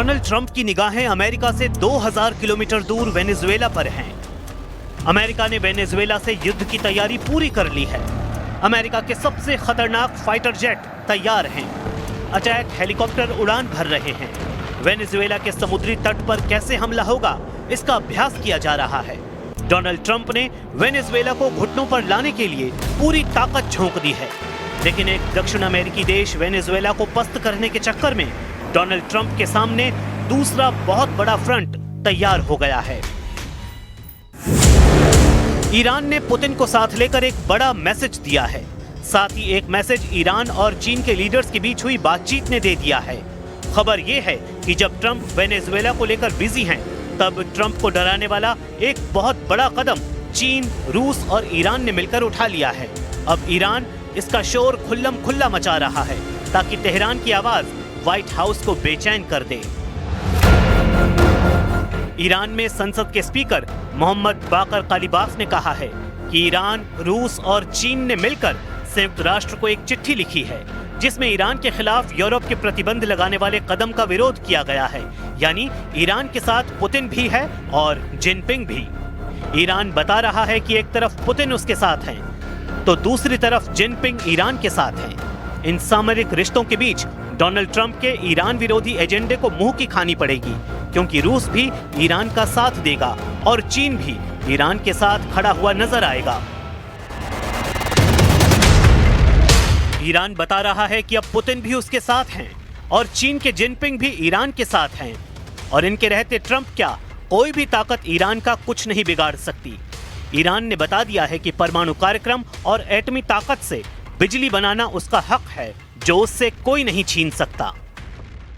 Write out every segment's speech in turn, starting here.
Donald Trump की निगाहें America से 2000 किलोमीटर दूर वेनेजुएला पर हैं। अमेरिका ने वेनेजुएला से युद्ध की तैयारी पूरी कर ली है। अमेरिका के सबसे खतरनाक फाइटर जेट तैयार हैं। अटैक हेलीकॉप्टर उड़ान भर रहे हैं। वेनेजुएला के समुद्री तट पर कैसे हमला होगा, इसका अभ्यास किया जा रहा है। डोनाल्ड ट्रंप ने वेनेजुएला को घुटनों पर लाने के लिए पूरी ताकत झोंक दी है, लेकिन एक दक्षिण अमेरिकी देश वेनेजुएला को पस्त करने के चक्कर में डोनाल्ड ट्रंप के सामने दूसरा बहुत बड़ा फ्रंट तैयार हो गया है। ईरान ने पुतिन को साथ लेकर एक बड़ा मैसेज दिया है। साथ ही एक मैसेज ईरान और चीन के लीडर्स के बीच हुई बातचीत ने दे दिया है। खबर यह है कि जब ट्रंप वेनेजुएला को लेकर बिजी हैं, तब ट्रंप को डराने वाला एक बहुत बड़ा कदम चीन, रूस और ईरान ने मिलकर उठा लिया है। अब ईरान इसका शोर खुल्लम खुल्ला मचा रहा है ताकि तेहरान की आवाज व्हाइट हाउस को बेचैन कर दे। ईरान में संसद के स्पीकर मोहम्मद बाकर कालिबाफ ने कहा है कि ईरान, रूस और चीन ने मिलकर संयुक्त राष्ट्र को एक चिट्ठी लिखी है जिसमें ईरान के खिलाफ यूरोप के प्रतिबंध लगाने वाले कदम का विरोध किया गया है। यानी ईरान के साथ पुतिन भी है और जिनपिंग भी। ईरान बता रहा है कि एक तरफ पुतिन उसके साथ हैं, तो दूसरी तरफ जिनपिंग ईरान के साथ हैं। इन सामरिक रिश्तों के बीच डोनाल्ड ट्रंप के ईरान विरोधी एजेंडे को मुंह की खानी पड़ेगी, क्योंकि रूस भी ईरान का साथ देगा और चीन भी ईरान के साथ खड़ा हुआ नजर आएगा। ईरान बता रहा है कि अब पुतिन भी उसके साथ हैं और चीन के जिनपिंग भी ईरान के साथ हैं, और इनके रहते ट्रंप क्या, कोई भी ताकत ईरान का कुछ नहीं बिगाड़ सकती। ईरान ने बता दिया है कि परमाणु कार्यक्रम और एटमी ताकत से बिजली बनाना उसका हक है, जो उससे कोई नहीं छीन सकता।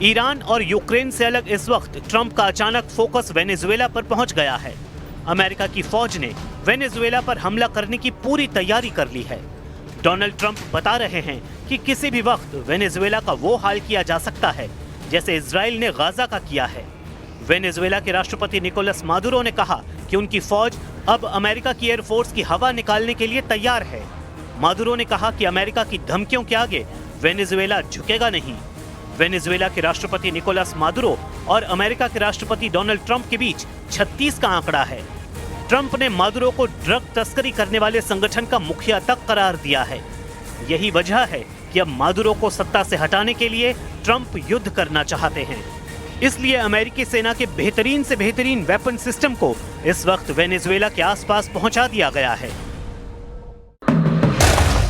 ईरान और यूक्रेन से अलग इस वक्त ट्रंप का अचानक फोकस वेनेजुएला पर पहुंच गया है। अमेरिका की फौज ने वेनेजुएला पर हमला करने की पूरी तैयारी कर ली है। डोनाल्ड ट्रंप बता रहे हैं कि किसी भी वक्त वेनेजुएला का वो हाल किया जा सकता है जैसे इजराइल ने गाजा का किया है। वेनेजुएला के राष्ट्रपति निकोलस मादुरो ने कहा कि उनकी फौज अब अमेरिका की एयरफोर्स की हवा निकालने के लिए तैयार है। मादुरो ने कहा कि अमेरिका की धमकियों के आगे वेनेजुएला झुकेगा नहीं। वेनेजुएला के राष्ट्रपति निकोलस मादुरो और अमेरिका के राष्ट्रपति डोनाल्ड ट्रंप के बीच 36 का आंकड़ा है। ट्रंप ने मादुरो को ड्रग तस्करी करने वाले संगठन का मुखिया तक करार दिया है। यही वजह है कि अब मादुरो को सत्ता से हटाने के लिए ट्रंप युद्ध करना चाहते हैं। इसलिए अमेरिकी सेना के बेहतरीन से बेहतरीन वेपन सिस्टम को इस वक्त वेनेजुएला के आसपास पहुंचा दिया गया है।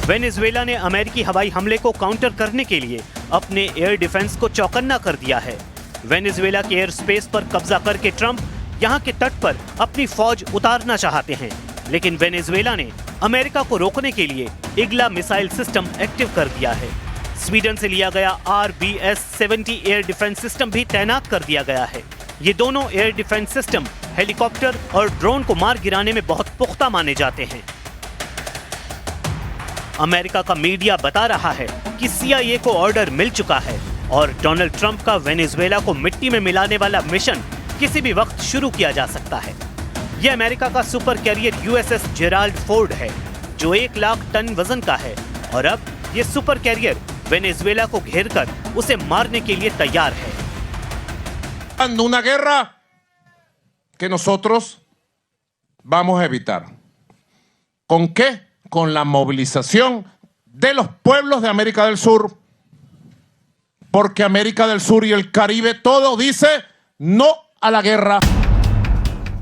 वेनेजुएला ने अमेरिकी हवाई हमले को काउंटर करने के लिए अपने एयर डिफेंस को चौकन्ना कर दिया है। वेनेजुएला के एयर स्पेस पर कब्जा करके ट्रंप यहां के तट पर अपनी फौज उतारना चाहते हैं, लेकिन वेनेजुएला ने अमेरिका को रोकने के लिए इग्ला मिसाइल सिस्टम एक्टिव कर दिया है। स्वीडन से लिया गया RBS-70 एयर डिफेंस सिस्टम भी तैनात कर दिया गया है। ये दोनों एयर डिफेंस सिस्टम हेलीकॉप्टर और ड्रोन को मार गिराने में बहुत पुख्ता माने जाते हैं। अमेरिका का मीडिया बता रहा है कि CIA को ऑर्डर मिल चुका है और डोनाल्ड ट्रंप का वेनेजुएला को मिट्टी में मिलाने वाला मिशन किसी भी वक्त शुरू किया जा सकता है। यह अमेरिका का super carrier USS Gerald Ford है, जो 1 लाख टन वजन का है, और अब ये सुपर कैरियर वेनेजुएला को घेरकर उसे मारने के लिए तैयार है। Una guerra que nosotros vamos a evitar. ¿Con qué? Con la movilización de los pueblos de América del Sur, porque América del Sur y el Caribe todo dice no a la guerra.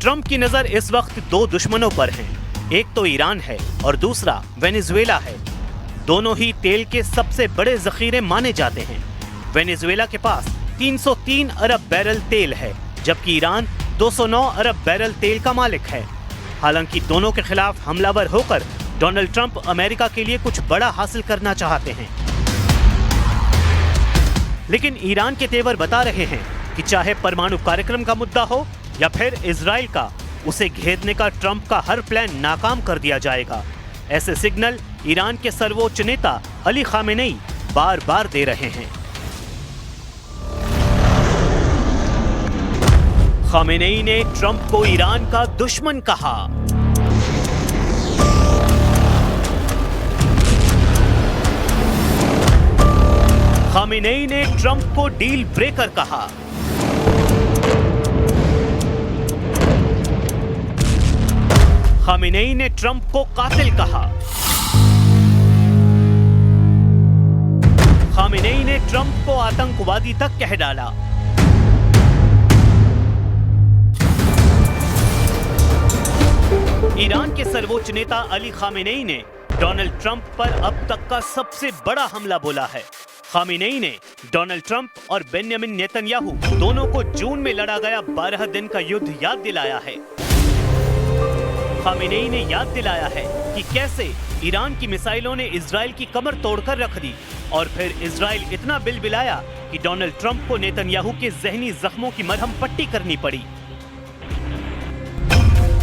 Trump की नजर इस वक्त 2 दुश्मनों पर है। एक तो Iran है और दूसरा वेनेजुएला है। दोनों ही तेल के सबसे बड़े जखीरे माने जाते हैं। वेनेजुएला के पास 303 अरब बैरल तेल है, जबकि ईरान 209 अरब बैरल तेल का मालिक है। हालांकि दोनों के खिलाफ हमलावर होकर डोनाल्ड ट्रंप अमेरिका के लिए कुछ बड़ा हासिल करना चाहते हैं, लेकिन ईरान के तेवर बता रहे हैं कि चाहे परमाणु कार्यक्रम का मुद्दा हो या फिर इजराइल का, उसे घेरने का ट्रंप का हर प्लान नाकाम कर दिया जाएगा। ऐसे सिग्नल ईरान के सर्वोच्च नेता अली खामेनेई बार बार दे रहे हैं। खामेनेई ने ट्रंप को ईरान का दुश्मन कहा। खामेनेई ने ट्रंप को डील ब्रेकर कहा। खामेनेई ने ट्रंप को कातिल कहा। खामेनेई ने ट्रंप को आतंकवादी तक कह डाला। ईरान के सर्वोच्च नेता अली खामेनेई ने डोनाल्ड ट्रंप पर अब तक का सबसे बड़ा हमला बोला है। खामेनेई ने डोनाल्ड ट्रंप और बेंजामिन नेतन्याहू दोनों को जून में लड़ा गया 12 दिन का युद्ध याद दिलाया है। खामेनेई ने याद दिलाया है कि कैसे ईरान की मिसाइलों ने इजराइल की कमर तोड़कर रख दी और फिर इजराइल इतना बिलबिलाया कि डोनाल्ड ट्रंप को नेतन्याहू के जहनी जख्मों की मरहम पट्टी करनी पड़ी।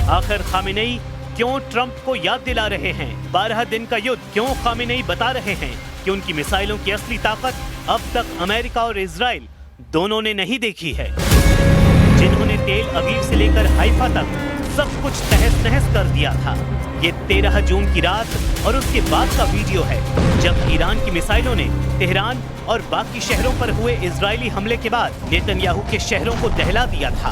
आखिर खामेनेई क्यों ट्रंप को याद दिला रहे हैं 12 दिन का युद्ध? क्यों खामेनेई बता रहे हैं कि उनकी मिसाइलों की असली ताकत अब तक अमेरिका और इजराइल दोनों ने नहीं देखी है, जिन्होंने तेल अवीव से लेकर हाइफा तक सब कुछ तहस नहस कर दिया था। ये 13 जून की रात और उसके बाद का वीडियो है जब ईरान की मिसाइलों ने तेहरान और बाकी शहरों पर हुए इजरायली हमले के बाद नेतन्याहू के शहरों को दहला दिया था।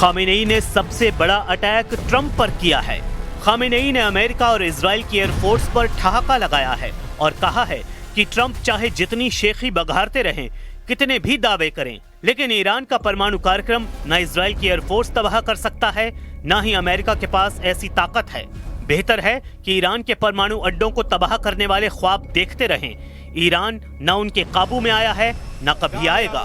खामेनेई ने सबसे बड़ा अटैक ट्रंप पर किया है। खामेनेई ने अमेरिका और इजराइल की एयरफोर्स पर ठहाका लगाया है और कहा है कि ट्रंप चाहे जितनी शेखी बघारते रहें, कितने भी दावे करें, लेकिन ईरान का परमाणु कार्यक्रम न इजराइल की एयरफोर्स तबाह कर सकता है, न ही अमेरिका के पास ऐसी ताकत है। बेहतर है कि ईरान के परमाणु अड्डों को तबाह करने वाले ख्वाब देखते रहें। ईरान न उनके काबू में आया है, न कभी आएगा।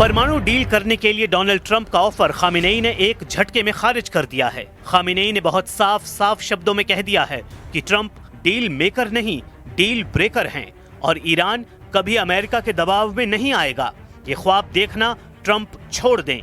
परमाणु डील करने के लिए डोनाल्ड ट्रंप का ऑफर खामेनेई ने एक झटके में खारिज कर दिया है। खामेनेई ने बहुत साफ शब्दों में कह दिया है कि ट्रंप डील मेकर नहीं, डील ब्रेकर हैं और ईरान कभी अमेरिका के दबाव में नहीं आएगा। ये ख्वाब देखना ट्रंप छोड़ दें।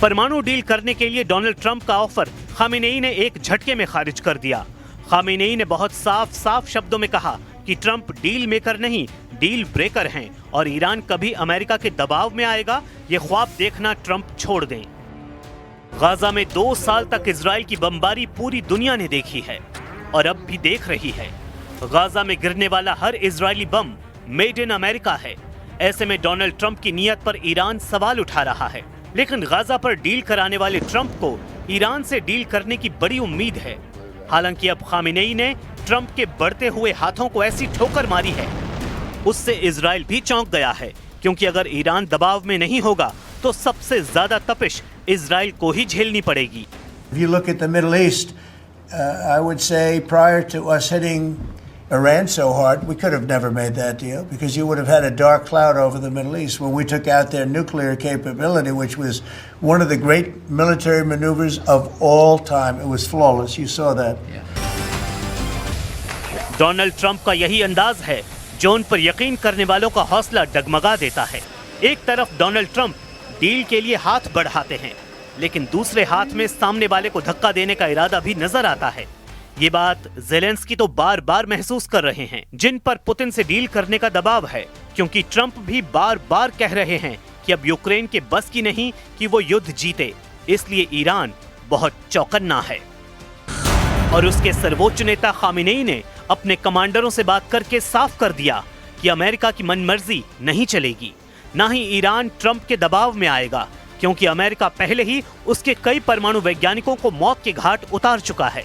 परमाणु डील करने के लिए डोनाल्ड ट्रंप का ऑफर खामेनेई ने एक झटके में खारिज कर दिया। खामेनेई ने बहुत साफ शब्दों में कहा कि ट्रंप डील मेकर नहीं, डील ब्रेकर हैं और ईरान कभी अमेरिका के दबाव में आएगा, ये ख्वाब देखना ट्रंप छोड़ दें। गाजा में 2 साल तक इजराइल की बमबारी पूरी दुनिया ने देखी है और अब भी देख रही है। गाजा में गिरने वाला हर Israeli bomb made in America है। ऐसे में डोनाल्ड ट्रंप की नीयत पर ईरान सवाल उठा रहा है, लेकिन गाजा पर डील कराने वाले ट्रंप को ईरान से डील करने की बड़ी उम्मीद है। हालांकि अब खामेनेई ने ट्रंप के बढ़ते हुए हाथों को ऐसी ठोकर मारी है, उससे इजराइल भी चौंक गया है, क्योंकि अगर ईरान दबाव में नहीं होगा तो सबसे ज्यादा तपिश इजराइल को ही झेलनी पड़ेगी। If you look at the Middle East, I would say prior to us hitting Iran so hard, we could have never made that deal because you would have had a dark cloud over the Middle East when we took out their nuclear capability, which was one of the great military maneuvers of all time. It was flawless. You saw that. Donald Trump का यही अंदाज है जो उन पर यकीन करने वालों का हौसला डगमगा देता है। एक तरफ डोनाल्ड ट्रंप डील के लिए हाथ बढ़ाते हैं, लेकिन दूसरे हाथ में सामने वाले को धक्का देने का इरादा भी नजर आता है। ये बात ज़ेलेंस्की तो बार बार महसूस कर रहे हैं, जिन पर पुतिन से डील करने का दबाव है, क्योंकि ट्रंप भी बार बार कह रहे हैं कि अब यूक्रेन के बस की नहीं कि वो युद्ध जीते, इसलिए ईरान बहुत चौकन्ना है। और उसके सर्वोच्च नेता खामेनेई ने अपने कमांडरों से बात करके साफ कर दिया कि अमेरिका की मनमर्जी नहीं चलेगी, ना ही ईरान ट्रंप के दबाव में आएगा, क्योंकि अमेरिका पहले ही उसके कई परमाणु वैज्ञानिकों को मौत के घाट उतार चुका है।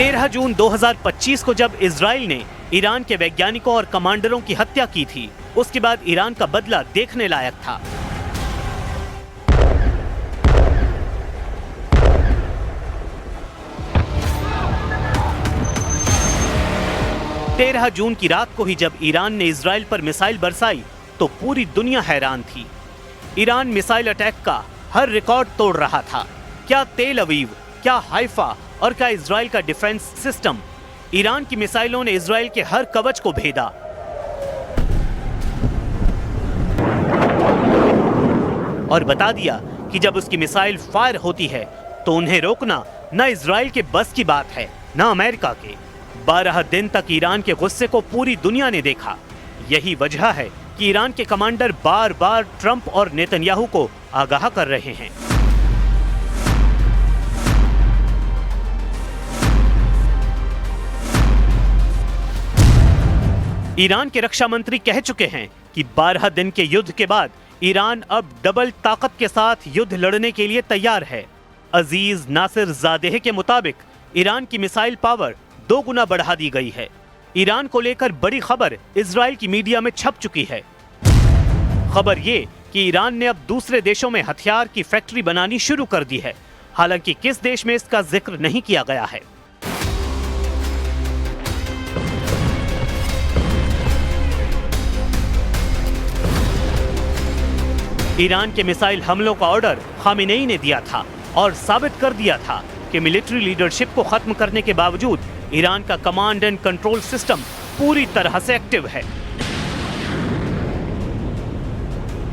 13 जून 2025 को जब इजराइल ने ईरान के वैज्ञानिकों और कमांडरों की हत्या की थी, उसके बाद ईरान का बदला देखने लायक था। तेरह जून की रात को ही जब ईरान ने इजराइल पर मिसाइल बरसाई तो पूरी दुनिया हैरान थी। ईरान मिसाइल अटैक का हर रिकॉर्ड तोड़ रहा था। क्या तेल अवीव, क्या हाइफा और क्या इजराइल का डिफेंस सिस्टम, ईरान की मिसाइलों ने इजराइल के हर कवच को भेदा। और बता दिया कि जब उसकी मिसाइल फायर होती है तो उन्हें रोकना न इजराइल के बस की बात है, न अमेरिका के। 12 दिन तक ईरान के गुस्से को पूरी दुनिया ने देखा। यही वजह है कि ईरान के कमांडर बार बार ट्रंप और नेतन्याहू को आगाह कर रहे हैं। ईरान के रक्षा मंत्री कह चुके हैं कि 12 दिन के युद्ध के बाद ईरान अब डबल ताकत के साथ युद्ध लड़ने के लिए तैयार है। अजीज नासिर ज़ादेह के मुताबिक ईरान की मिसाइल पावर 2 गुना बढ़ा दी गई है। ईरान को लेकर बड़ी खबर इजराइल की मीडिया में छप चुकी है। खबर ये कि ईरान ने अब दूसरे देशों में हथियार की फैक्ट्री बनानी शुरू कर दी है। हालांकि किस देश में इसका जिक्र नहीं किया गया है। ईरान के मिसाइल हमलों का ऑर्डर खामेनेई ने दिया था और साबित कर दिया था कि मिलिट्री लीडरशिप को खत्म करने के बावजूद ईरान का कमांड एंड कंट्रोल सिस्टम पूरी तरह से एक्टिव है।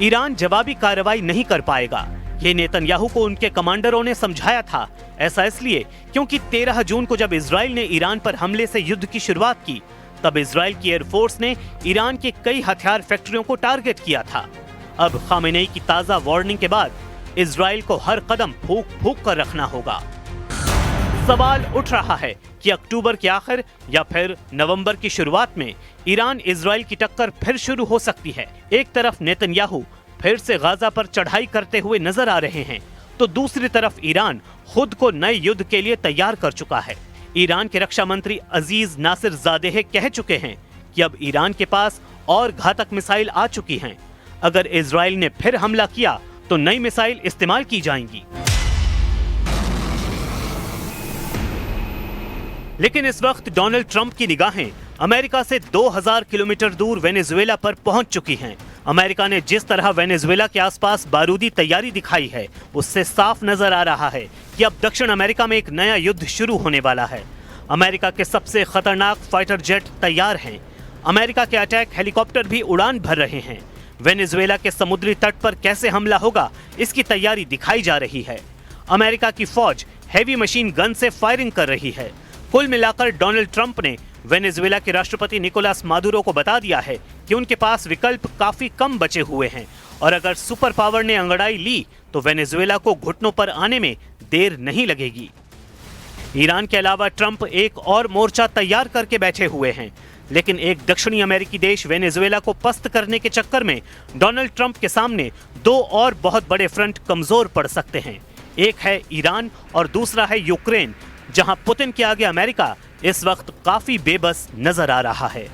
ईरान जवाबी कार्रवाई नहीं कर पाएगा, ये नेतन्याहू को उनके कमांडरों ने समझाया था। ऐसा इसलिए क्योंकि 13 जून को जब इजराइल ने ईरान पर हमले से युद्ध की शुरुआत की, तब इजराइल की एयरफोर्स ने ईरान के कई हथियार फैक्ट्रियों को टारगेट किया था। अब खामेनेई की ताजा वार्निंग के बाद इजराइल को हर कदम फूंक फूंक कर रखना होगा। सवाल उठ रहा है कि अक्टूबर के आखिर या फिर नवंबर की शुरुआत में ईरान इजराइल की टक्कर फिर शुरू हो सकती है। एक तरफ नेतन्याहू फिर से गाजा पर चढ़ाई करते हुए नजर आ रहे हैं, तो दूसरी तरफ ईरान खुद को नए युद्ध के लिए तैयार कर चुका है। ईरान के रक्षा मंत्री अजीज नासिर ज़ादेह कह चुके हैं कि अब ईरान के पास और घातक मिसाइल आ चुकी हैं। अगर इजराइल ने फिर हमला किया तो नई मिसाइल इस्तेमाल की जाएंगी। लेकिन इस वक्त डोनाल्ड ट्रंप की निगाहें अमेरिका से 2000 किलोमीटर दूर वेनेजुएला पर पहुंच चुकी हैं। अमेरिका ने जिस तरह वेनेजुएला के आसपास बारूदी तैयारी दिखाई है, उससे साफ नजर आ रहा है कि अब दक्षिण अमेरिका में एक नया युद्ध शुरू होने वाला है। अमेरिका के सबसे खतरनाक फाइटर जेट तैयार हैं। अमेरिका के अटैक हेलीकॉप्टर भी उड़ान भर रहे हैं। वेनेजुएला के समुद्री तट पर कैसे हमला होगा, इसकी तैयारी दिखाई जा रही है। अमेरिका की फौज हेवी मशीन गन से फायरिंग कर रही है। कुल मिलाकर डोनाल्ड ट्रंप ने वेनेजुएला के राष्ट्रपति निकोलस मादुरो को बता दिया है कि उनके पास विकल्प काफी कम बचे हुए हैं और अगर सुपर पावर ने अंगड़ाई ली तो वेनेजुएला को घुटनों पर आने में देर नहीं लगेगी। ईरान के अलावा ट्रंप एक और मोर्चा तैयार करके बैठे हुए हैं, लेकिन एक दक्षिणी अमेरिकी देश वेनेजुएला को पस्त करने के चक्कर में डोनाल्ड ट्रंप के सामने दो और बहुत बड़े फ्रंट कमजोर पड़ सकते हैं। एक है ईरान और दूसरा है यूक्रेन, जहां पुतिन के आगे अमेरिका इस वक्त काफी बेबस नजर आ रहा है।